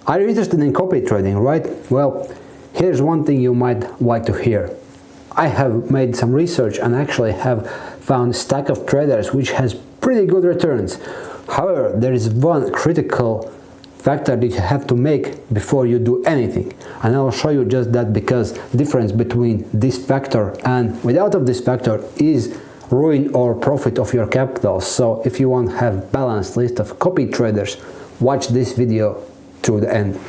Are you interested in copy trading, right? Well, here's one thing you might like to hear. I have made some research and actually have found a stack of traders which has pretty good returns. However, there is one critical factor that you have to make before you do anything, and I will show you just that, because the difference between this factor and without of this factor is ruin or profit of your capital. So if you want to have balanced list of copy traders, watch this video to the end.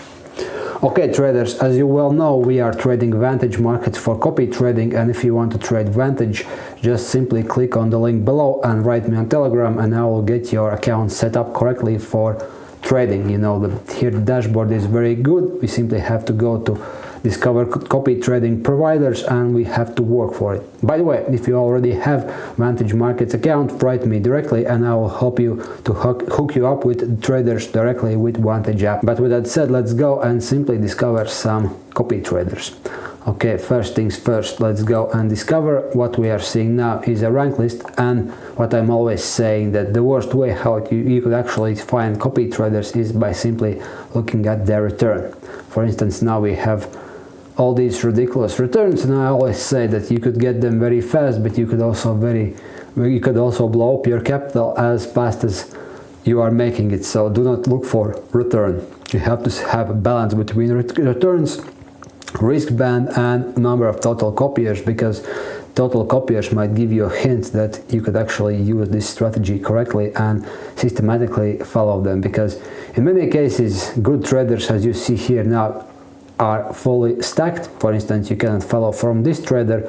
Okay traders, as you well know, we are trading Vantage Markets for copy trading, and if you want to trade Vantage, just simply click on the link below and write me on Telegram, and I will get your account set up correctly for trading. You know, here the dashboard is very good. We simply have to go to discover copy trading providers and we have to work for it. By the way, if you already have Vantage Markets account, write me directly and I will help you to hook you up with traders directly with Vantage app. But with that said, let's go and simply discover some copy traders. Okay, first things first, let's go and discover. What we are seeing now is a rank list, and what I'm always saying, that the worst way how you could actually find copy traders is by simply looking at their return. For instance, now we have all these ridiculous returns, and I always say that you could get them very fast, but you could also blow up your capital as fast as you are making it. So do not look for return. You have to have a balance between returns, risk band, and number of total copiers, because total copiers might give you a hint that you could actually use this strategy correctly and systematically follow them, because in many cases good traders, as you see here now, are fully stacked. For instance, you cannot follow from this trader,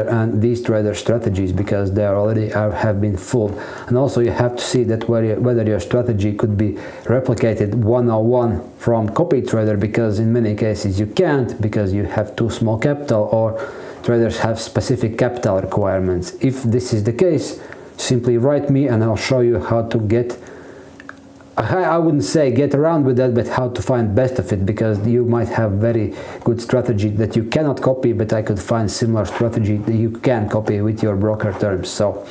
and these trader strategies, because they already have been fooled. And also you have to see that whether your strategy could be replicated one-on-one from copy trader, because in many cases you can't, because you have too small capital or traders have specific capital requirements. If this is the case, simply write me and I'll show you how to get, I wouldn't say get around with that, but how to find best of it, because you might have very good strategy that you cannot copy, but I could find similar strategy that you can copy with your broker terms. So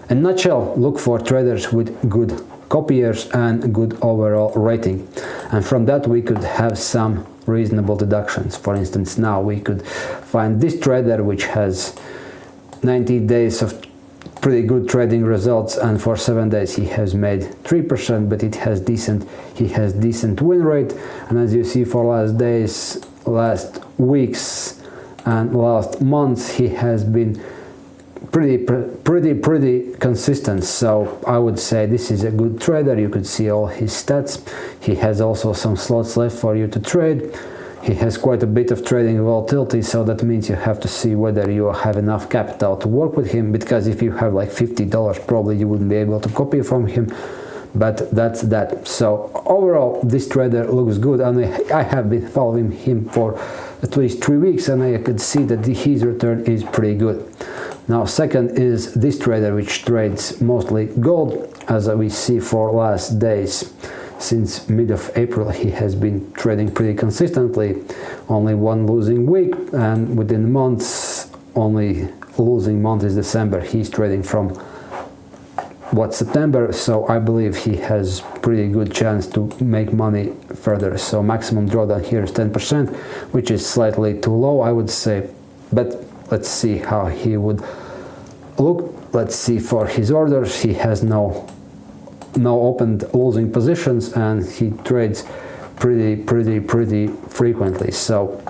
in a nutshell, look for traders with good copiers and good overall rating, and from that we could have some reasonable deductions. For instance, now we could find this trader which has 90 days of pretty good trading results, and for 7 days he has made 3%, but he has decent win rate. And as you see, for last days, last weeks and last months, he has been pretty consistent. So I would say this is a good trader. You could see all his stats. He has also some slots left for you to trade. He has quite a bit of trading volatility, so that means you have to see whether you have enough capital to work with him, because if you have like $50, probably you wouldn't be able to copy from him. But that's that. So overall, this trader looks good, and I have been following him for at least 3 weeks, and I could see that his return is pretty good. Now, second is this trader, which trades mostly gold, as we see for last days. Since mid of April, he has been trading pretty consistently, only one losing week, and within months, only losing month is December. He's trading from September, so I believe he has pretty good chance to make money further. So maximum drawdown here is 10%, which is slightly too low, I would say, but let's see how he would look. Let's see for his orders. He has no opened losing positions, and he trades pretty frequently. So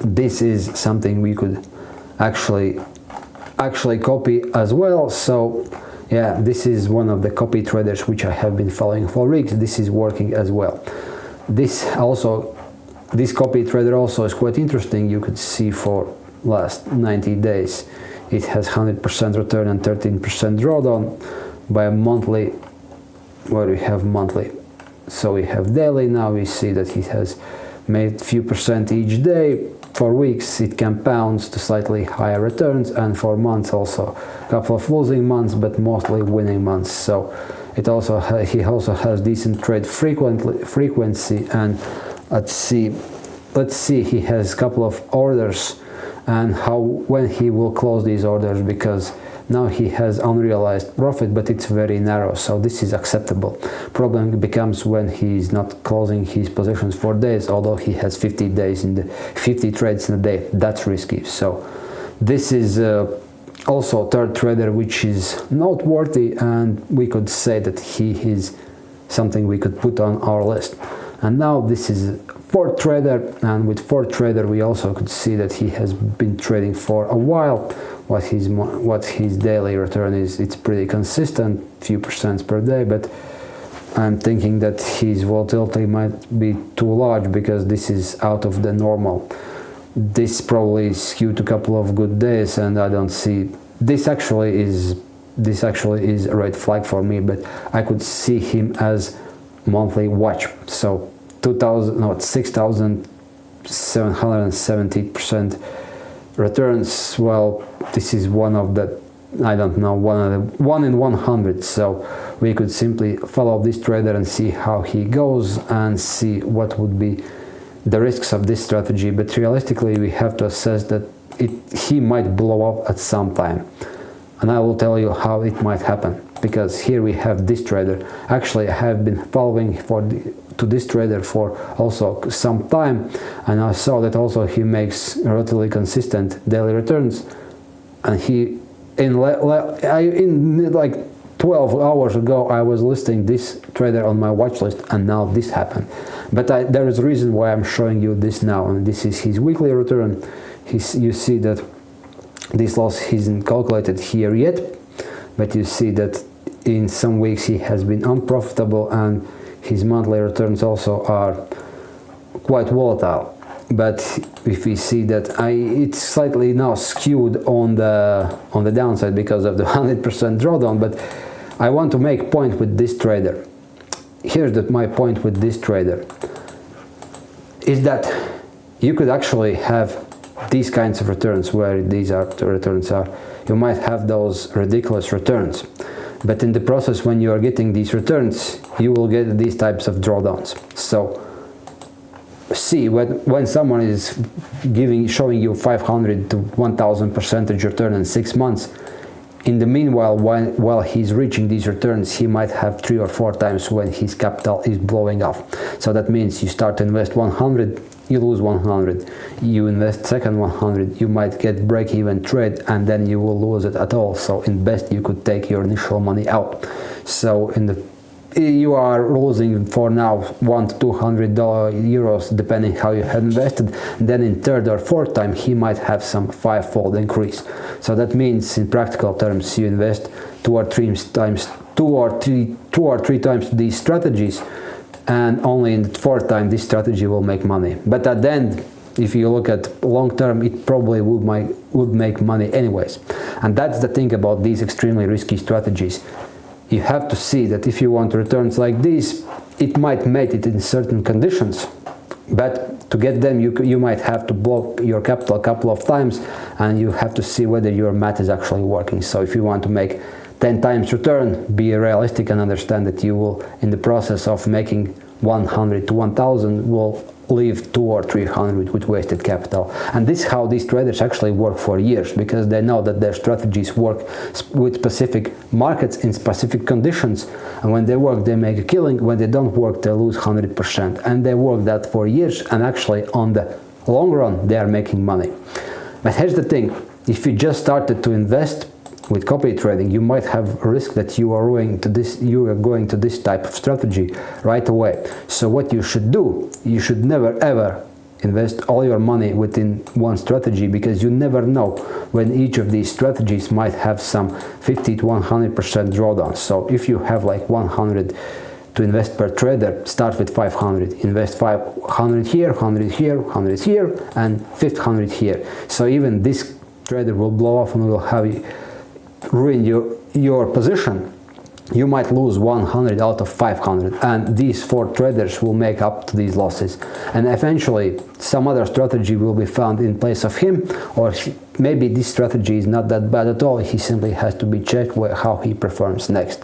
this is something we could actually copy as well. So yeah, this is one of the copy traders which I have been following for weeks. This is working as well. This copy trader also is quite interesting. You could see for last 90 days it has 100% return and 13% drawdown. By monthly, where we have monthly, so we have daily. Now we see that he has made few percent each day. For weeks it compounds to slightly higher returns, and for months also a couple of losing months, but mostly winning months. So he also has decent trade frequency. And let's see, he has a couple of orders, and when he will close these orders, because Now he has unrealized profit, but it's very narrow, so this is acceptable. Problem becomes when he is not closing his positions for days, although he has 50 trades in a day. That's risky. So this is also third trader which is noteworthy, and we could say that he is something we could put on our list. And now this is fourth trader, and with fourth trader we also could see that he has been trading for a while. What his daily return is, it's pretty consistent, few percents per day, but I'm thinking that his volatility might be too large because this is out of the normal. This probably skewed a couple of good days, and I don't see this actually is a red flag for me, but I could see him as monthly watch. So 6,770% returns. Well, this is one of the, I don't know, one in 100. So we could simply follow this trader and see how he goes and see what would be the risks of this strategy. But realistically, we have to assess that he might blow up at some time, and I will tell you how it might happen, because here we have this trader. Actually, I have been following to this trader for also some time, and I saw that also he makes relatively consistent daily returns, and he in like 12 hours ago I was listing this trader on my watch list, and now this happened. But there is a reason why I'm showing you this now, and this is his weekly return. You see that this loss isn't calculated here yet, but you see that in some weeks he has been unprofitable, and his monthly returns also are quite volatile. But if we see that it's slightly now skewed on the downside because of the 100% drawdown, but I want to make point with this trader. Here's my point with this trader, is that you could actually have these kinds of returns where the returns are. You might have those ridiculous returns, but in the process, when you are getting these returns, you will get these types of drawdowns. So see, when someone is showing you 500 to 1000% return in 6 months, in the meanwhile, while he's reaching these returns, he might have 3 or 4 times when his capital is blowing off. So that means you start to invest 100, you lose 100. You invest second 100, you might get break-even trade, and then you will lose it at all. So in best, you could take your initial money out. So you are losing for now $100 to €200 depending how you have invested. Then in third or fourth time he might have some 5-fold increase. So that means in practical terms you invest two or three times these strategies, and only in the fourth time this strategy will make money. But at the end, if you look at long term, it probably would make money anyways. And that's the thing about these extremely risky strategies. You have to see that if you want returns like this, it might make it in certain conditions, but to get them you might have to block your capital a couple of times, and you have to see whether your math is actually working. So if you want to make 10 times return, be realistic and understand that you will, in the process of making 100 to 1000, will leave 200 or 300 with wasted capital. And this is how these traders actually work for years, because they know that their strategies work with specific markets in specific conditions, and when they work they make a killing, when they don't work they lose 100%, and they work that for years, and actually on the long run they are making money. But here's the thing, if you just started to invest with copy trading, you might have a risk that you are going to this type of strategy right away. So what you should do, you should never ever invest all your money within one strategy, because you never know when each of these strategies might have some 50 to 100% drawdown. So if you have like 100 to invest per trader, start with 500, invest 500 here, 100 here, 100 here, and 500 here. So even this trader will blow off and will have ruin your position. You might lose 100 out of 500, and these 4 traders will make up to these losses, and eventually some other strategy will be found in place of him, or maybe this strategy is not that bad at all. He simply has to be checked how he performs next.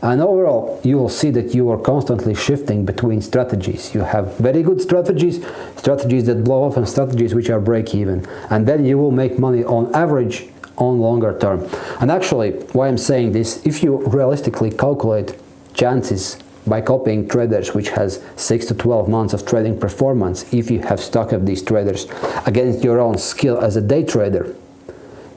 And overall, you will see that you are constantly shifting between strategies. You have very good strategies that blow off, and strategies which are break even, and then you will make money on average on longer term. And actually, why I'm saying this, if you realistically calculate chances by copying traders which has 6 to 12 months of trading performance, if you have stock of these traders against your own skill as a day trader,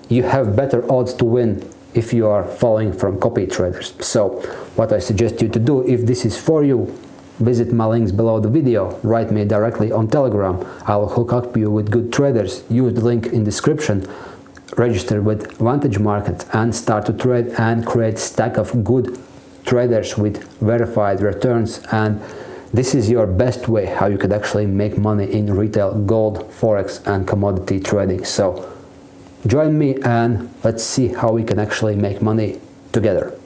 you have better odds to win if you are following from copy traders. So what I suggest you to do, if this is for you, visit my links below the video, write me directly on Telegram, I'll hook up you with good traders, use the link in description, register with Vantage Market and start to trade and create stack of good traders with verified returns. And this is your best way how you could actually make money in retail, gold, forex and commodity trading. So join me and let's see how we can actually make money together.